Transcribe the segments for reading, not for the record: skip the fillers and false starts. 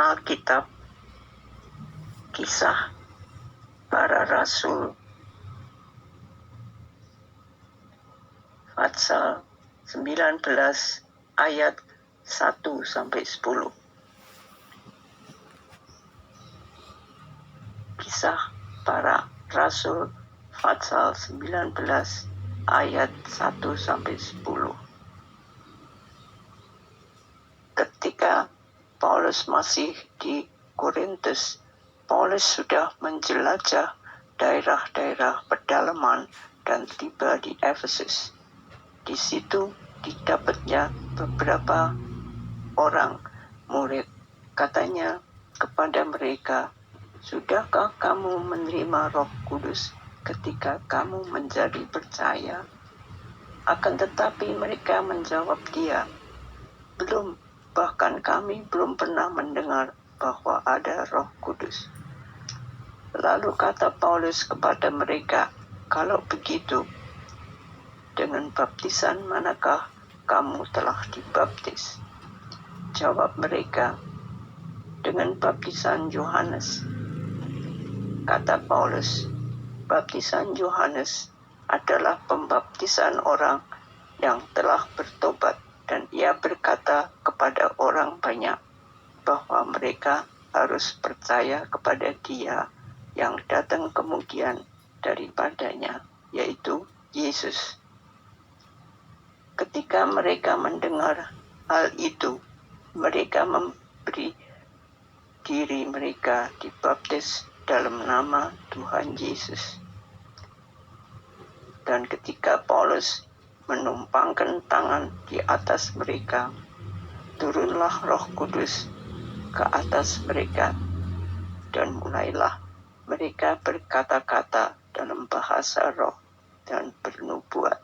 Alkitab, Kisah Para Rasul, pasal 19 ayat 1-10. Kisah Para Rasul, pasal 19 ayat 1-10. Ketika Paulus masih di Korintus, Paulus sudah menjelajah daerah-daerah pedalaman dan tiba di Efesus. Di situ didapatnya beberapa orang murid. Katanya kepada mereka, "Sudahkah kamu menerima Roh Kudus ketika kamu menjadi percaya?" Akan tetapi mereka menjawab dia, "Belum, bahkan kami belum pernah mendengar bahwa ada Roh Kudus." Lalu kata Paulus kepada mereka, "Kalau begitu, dengan baptisan manakah kamu telah dibaptis?" Jawab mereka, "Dengan baptisan Yohanes." Kata Paulus, "Baptisan Yohanes adalah pembaptisan orang yang telah bertobat, dan ia berkata kepada orang banyak bahwa mereka harus percaya kepada Dia yang datang kemudian daripadanya, yaitu Yesus." Ketika mereka mendengar hal itu, mereka memberi diri mereka dibaptis dalam nama Tuhan Yesus. Dan ketika Paulus menumpangkan tangan di atas mereka, turunlah Roh Kudus ke atas mereka, dan mulailah mereka berkata-kata dalam bahasa roh dan bernubuat.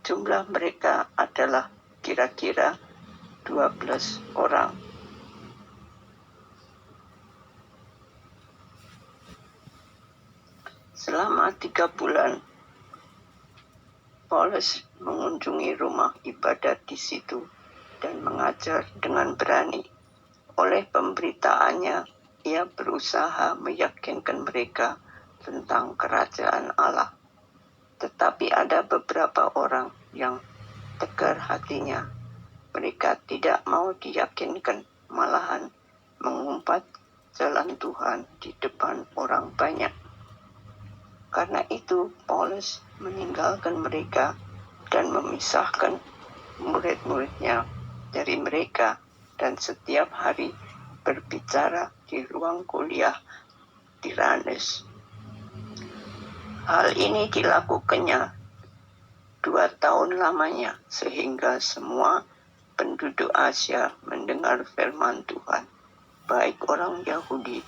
Jumlah mereka adalah kira-kira 12 orang. Selama 3 bulan, Paulus mengunjungi rumah ibadat di situ dan mengajar dengan berani. Oleh pemberitaannya, ia berusaha meyakinkan mereka tentang kerajaan Allah. Tetapi ada beberapa orang yang tegar hatinya. Mereka tidak mau diyakinkan, malahan mengumpat jalan Tuhan di depan orang banyak. Karena itu, Paulus meninggalkan mereka dan memisahkan murid-muridnya dari mereka, dan setiap hari berbicara di ruang kuliah Tiranes. Hal ini dilakukannya 2 tahun lamanya, sehingga semua penduduk Asia mendengar firman Tuhan, baik orang Yahudi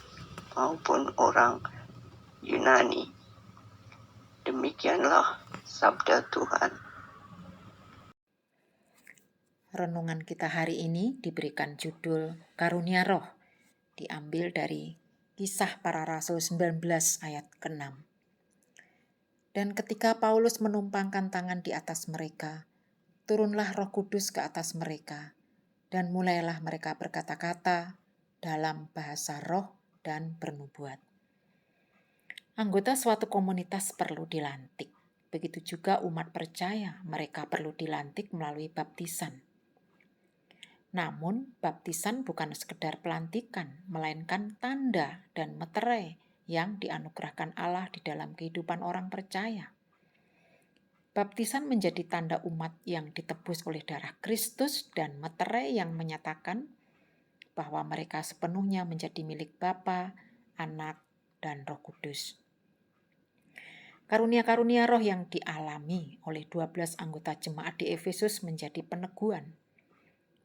maupun orang Yunani. Demikianlah sabda Tuhan. Renungan kita hari ini diberikan judul Karunia Roh, diambil dari Kisah Para Rasul 19 ayat ke-6. Dan ketika Paulus menumpangkan tangan di atas mereka, turunlah Roh Kudus ke atas mereka, dan mulailah mereka berkata-kata dalam bahasa roh dan bernubuat. Anggota suatu komunitas perlu dilantik. Begitu juga umat percaya, mereka perlu dilantik melalui baptisan. Namun, baptisan bukan sekedar pelantikan, melainkan tanda dan meterai yang dianugerahkan Allah di dalam kehidupan orang percaya. Baptisan menjadi tanda umat yang ditebus oleh darah Kristus dan meterai yang menyatakan bahwa mereka sepenuhnya menjadi milik Bapa, Anak, dan Roh Kudus. Karunia-karunia roh yang dialami oleh 12 anggota jemaat di Efesus menjadi peneguhan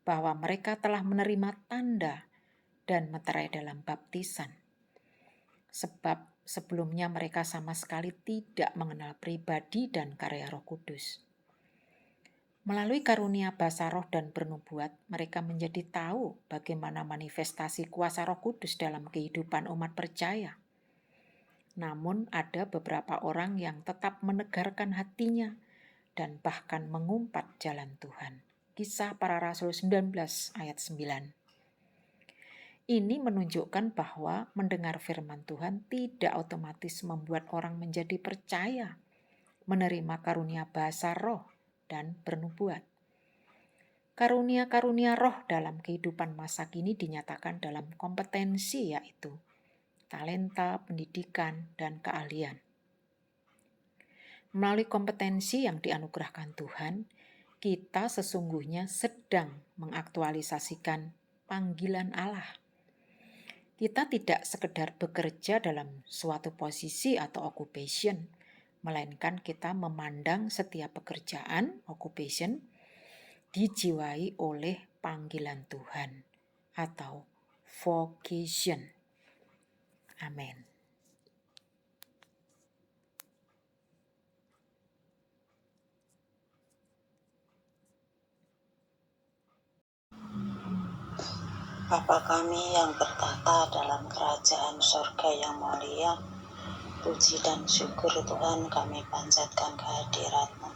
bahwa mereka telah menerima tanda dan meterai dalam baptisan. Sebab sebelumnya mereka sama sekali tidak mengenal pribadi dan karya Roh Kudus. Melalui karunia bahasa roh dan bernubuat, mereka menjadi tahu bagaimana manifestasi kuasa Roh Kudus dalam kehidupan umat percaya. Namun ada beberapa orang yang tetap menegarkan hatinya dan bahkan mengumpat jalan Tuhan. Kisah Para Rasul 19 ayat 9. Ini menunjukkan bahwa mendengar firman Tuhan tidak otomatis membuat orang menjadi percaya, menerima karunia bahasa roh, dan bernubuat. Karunia-karunia roh dalam kehidupan masa kini dinyatakan dalam kompetensi, yaitu talenta, pendidikan, dan keahlian. Melalui kompetensi yang dianugerahkan Tuhan, kita sesungguhnya sedang mengaktualisasikan panggilan Allah. Kita tidak sekedar bekerja dalam suatu posisi atau occupation, melainkan kita memandang setiap pekerjaan, occupation, dijiwai oleh panggilan Tuhan atau vocation. Amin. Bapa kami yang bertata dalam kerajaan surga yang mulia, puji dan syukur Tuhan kami panjatkan kehadirat-Mu.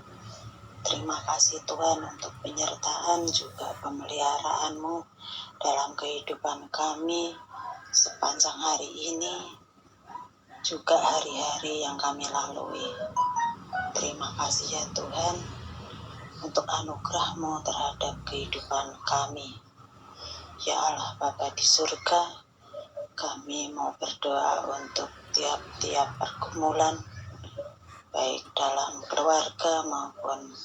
Terima kasih Tuhan untuk penyertaan juga pemeliharaan-Mu dalam kehidupan kami sepanjang hari ini, juga hari-hari yang kami lalui. Terima kasih ya Tuhan untuk anugerah-Mu terhadap kehidupan kami. Ya Allah Bapa di surga, kami mau berdoa untuk tiap-tiap pergumulan, baik dalam keluarga maupun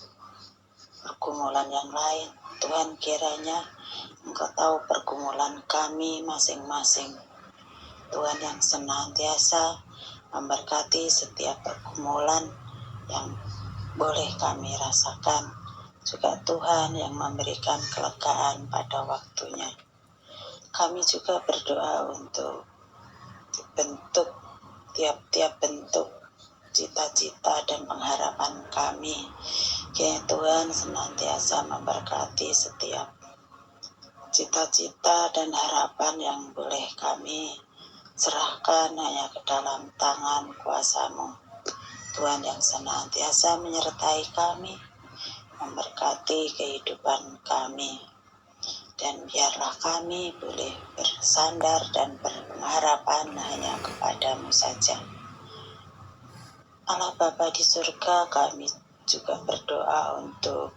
pergumulan yang lain. Tuhan, kiranya Engkau tahu pergumulan kami masing-masing. Tuhan yang senantiasa memberkati setiap pergumulan yang boleh kami rasakan. Juga Tuhan yang memberikan kelegaan pada waktunya. Kami juga berdoa untuk bentuk tiap-tiap bentuk cita-cita dan pengharapan kami. Kiranya Tuhan senantiasa memberkati setiap cita-cita dan harapan yang boleh kami serahkan hanya ke dalam tangan kuasa-Mu. Tuhan yang senantiasa menyertai kami, memberkati kehidupan kami. Dan biarlah kami boleh bersandar dan berpengharapan hanya kepada-Mu saja. Allah Bapa di surga, kami juga berdoa untuk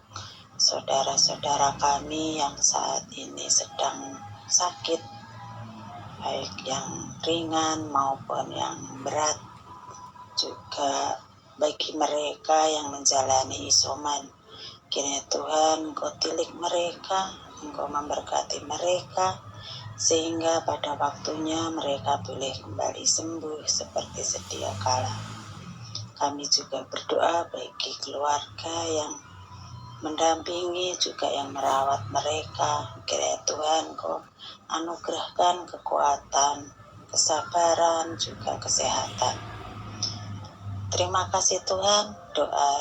saudara-saudara kami yang saat ini sedang sakit, baik yang ringan maupun yang berat. Juga bagi mereka yang menjalani isoman, kiranya Tuhan Engkau tilik mereka, Engkau memberkati mereka, sehingga pada waktunya mereka boleh kembali sembuh seperti sedia kala. Kami juga berdoa bagi keluarga yang mendampingi, juga yang merawat mereka. Kiranya Tuhan Engkau anugerahkan kekuatan, kesabaran, juga kesehatan. Terima kasih Tuhan, doa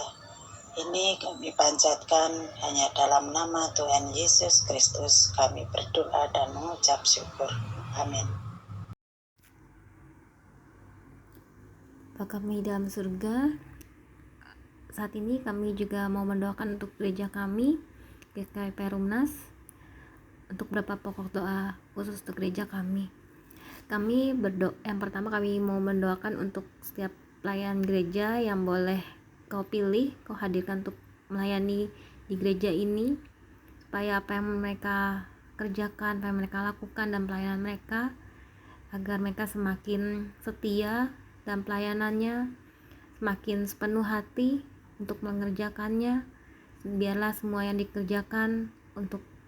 ini kami panjatkan hanya dalam nama Tuhan Yesus Kristus. Kami berdoa dan mengucap syukur. Amin. Bapa kami dalam surga, saat ini kami juga mau mendoakan untuk gereja kami, GKI Perumnas, untuk beberapa pokok doa khusus untuk gereja kami. Kami berdoa, yang pertama kami mau mendoakan untuk setiap pelayan gereja yang boleh Kau pilih, Kau hadirkan untuk melayani di gereja ini, supaya apa yang mereka kerjakan, apa yang mereka lakukan dan pelayanan mereka, agar mereka semakin setia dan pelayanannya, semakin sepenuh hati untuk mengerjakannya. Biarlah semua yang dikerjakan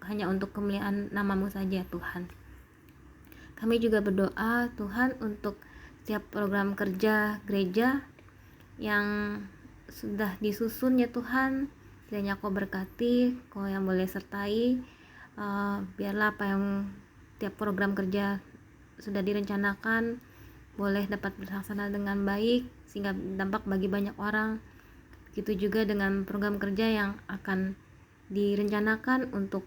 hanya untuk kemuliaan nama-Mu saja Tuhan. Kami juga berdoa Tuhan untuk setiap program kerja gereja yang sudah disusun ya Tuhan, kiranya Kau berkati, Kau yang boleh sertai, biarlah apa yang tiap program kerja sudah direncanakan boleh dapat berlaksana dengan baik, sehingga dampak bagi banyak orang. Begitu juga dengan program kerja yang akan direncanakan untuk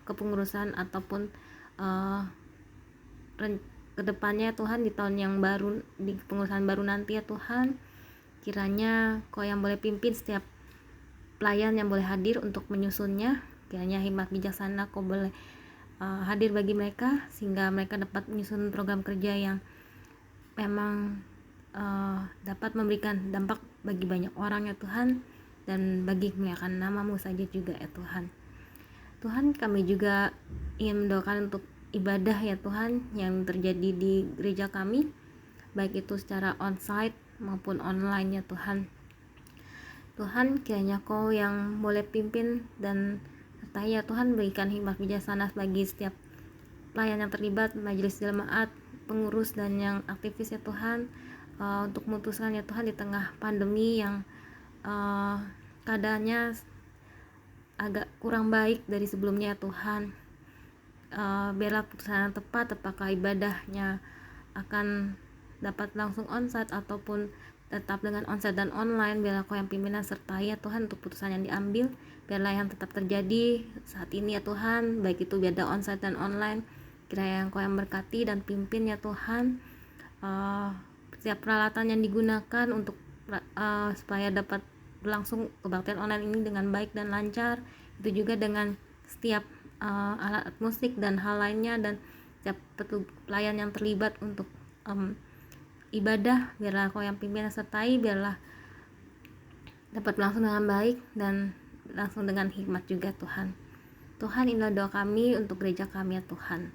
kepengurusan ataupun kedepannya Tuhan, di tahun yang baru, di kepengurusan baru nanti ya Tuhan. Kiranya Kau yang boleh pimpin setiap pelayan yang boleh hadir untuk menyusunnya. Kiranya hikmat bijaksana Kau boleh hadir bagi mereka, sehingga mereka dapat menyusun program kerja yang memang dapat memberikan dampak bagi banyak orang ya Tuhan, dan bagi kemuliaan nama-Mu saja juga ya Tuhan. Tuhan, kami juga ingin mendoakan untuk ibadah ya Tuhan yang terjadi di gereja kami, baik itu secara onsite maupun online ya Tuhan. Tuhan, kiranya Kau yang boleh pimpin dan sertai ya Tuhan, berikan hikmat bijaksana bagi setiap pelayan yang terlibat, majelis jemaat, pengurus dan yang aktivis ya Tuhan, untuk memutuskan ya Tuhan di tengah pandemi yang keadaannya agak kurang baik dari sebelumnya ya Tuhan. Biarlah keputusan yang tepat, apakah ibadahnya akan dapat langsung onsite ataupun tetap dengan onsite dan online. Biarlah Kau yang pimpinan sertai ya Tuhan untuk putusan yang diambil. Biarlah yang tetap terjadi saat ini ya Tuhan, baik itu ibadah onsite dan online, kiranya Kau yang berkati dan pimpin ya Tuhan. Setiap peralatan yang digunakan untuk supaya dapat berlangsung kebaktian online ini dengan baik dan lancar, itu juga dengan setiap alat musik dan hal lainnya, dan setiap pelayan yang terlibat untuk ibadah, biarlah Kau yang pimpin dan sertai, biarlah dapat berlangsung dengan baik dan langsung dengan hikmat juga Tuhan. Tuhan, inilah doa kami untuk gereja kami ya Tuhan.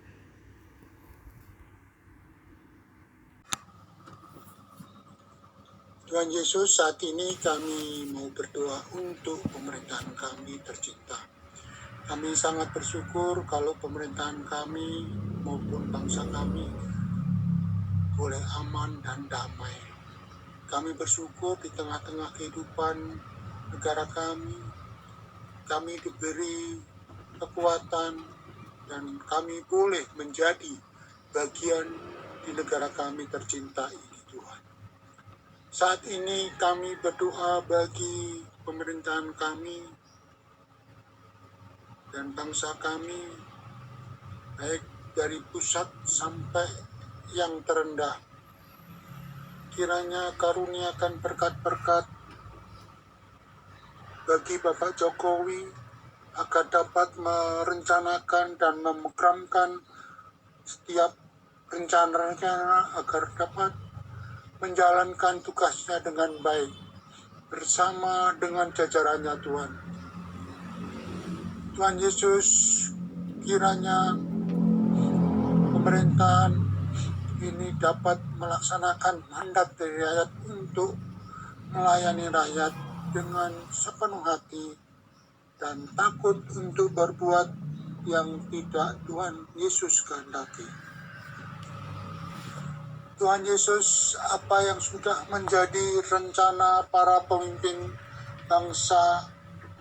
Tuhan Yesus, saat ini kami mau berdoa untuk pemerintahan kami tercinta. Kami sangat bersyukur kalau pemerintahan kami maupun bangsa kami boleh aman dan damai. Kami bersyukur di tengah-tengah kehidupan negara kami diberi kekuatan dan kami boleh menjadi bagian di negara kami tercinta ini Tuhan. Saat ini kami berdoa bagi pemerintahan kami dan bangsa kami, baik dari pusat sampai yang terendah. Kiranya karuniakan berkat-berkat bagi Bapak Jokowi agar dapat merencanakan dan memegramkan setiap rencana-rencana agar dapat menjalankan tugasnya dengan baik bersama dengan jajarannya Tuhan. Tuhan Yesus, kiranya pemerintahan ini dapat melaksanakan mandat dari rakyat untuk melayani rakyat dengan sepenuh hati dan takut untuk berbuat yang tidak Tuhan Yesus kehendaki. Tuhan Yesus, apa yang sudah menjadi rencana para pemimpin bangsa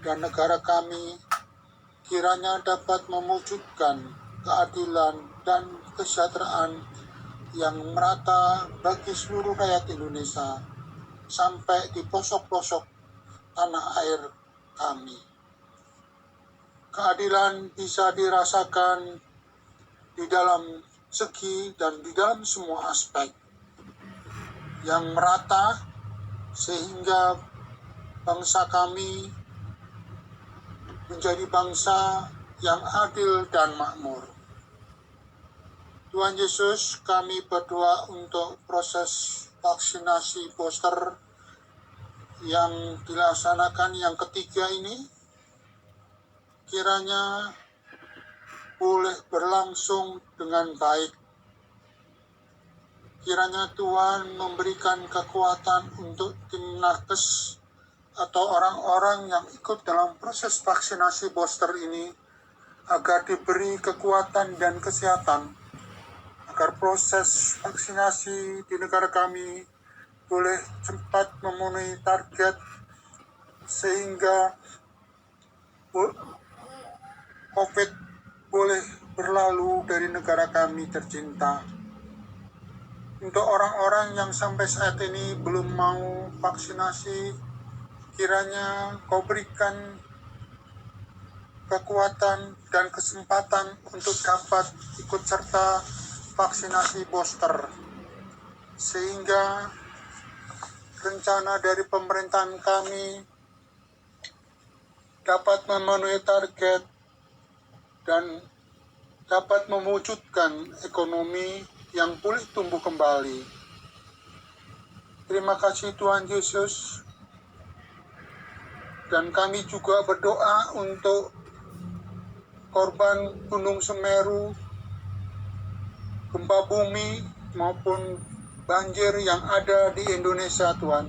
dan negara kami, kiranya dapat mewujudkan keadilan dan kesejahteraan yang merata bagi seluruh rakyat Indonesia sampai di pelosok-pelosok tanah air kami. Keadilan bisa dirasakan di dalam segi dan di dalam semua aspek yang merata, sehingga bangsa kami menjadi bangsa yang adil dan makmur. Tuhan Yesus, kami berdoa untuk proses vaksinasi booster yang dilaksanakan yang ketiga ini, kiranya boleh berlangsung dengan baik. Kiranya Tuhan memberikan kekuatan untuk tim nakes atau orang-orang yang ikut dalam proses vaksinasi booster ini agar diberi kekuatan dan kesehatan, agar proses vaksinasi di negara kami boleh cepat memenuhi target sehingga COVID boleh berlalu dari negara kami tercinta. Untuk orang-orang yang sampai saat ini belum mau vaksinasi, kiranya Kau berikan kekuatan dan kesempatan untuk dapat ikut serta vaksinasi booster, sehingga rencana dari pemerintahan kami dapat memenuhi target dan dapat mewujudkan ekonomi yang pulih tumbuh kembali. Terima kasih Tuhan Yesus. Dan kami juga berdoa untuk korban Gunung Semeru, gempa bumi maupun banjir yang ada di Indonesia Tuhan.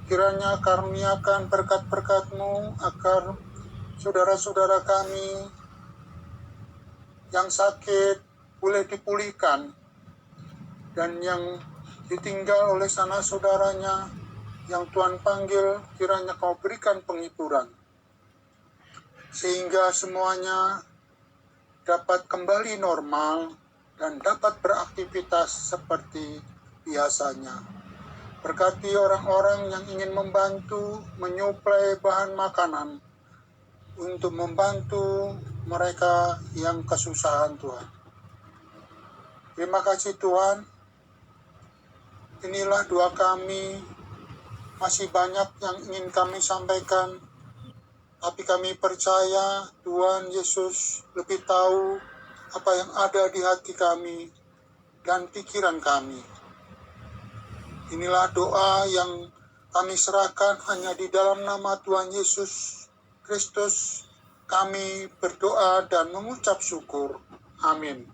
Kiranya karuniakan berkat-berkat-Mu agar saudara-saudara kami yang sakit boleh dipulihkan, dan yang ditinggal oleh sanak saudaranya yang Tuhan panggil, kiranya Kau berikan penghiburan, sehingga semuanya dapat kembali normal dan dapat beraktivitas seperti biasanya. Berkati orang-orang yang ingin membantu menyuplai bahan makanan untuk membantu mereka yang kesusahan Tuhan. Terima kasih Tuhan. Inilah doa kami. Masih banyak yang ingin kami sampaikan, tapi kami percaya Tuhan Yesus lebih tahu apa yang ada di hati kami dan pikiran kami. Inilah doa yang kami serahkan hanya di dalam nama Tuhan Yesus Kristus. Kami berdoa dan mengucap syukur. Amin.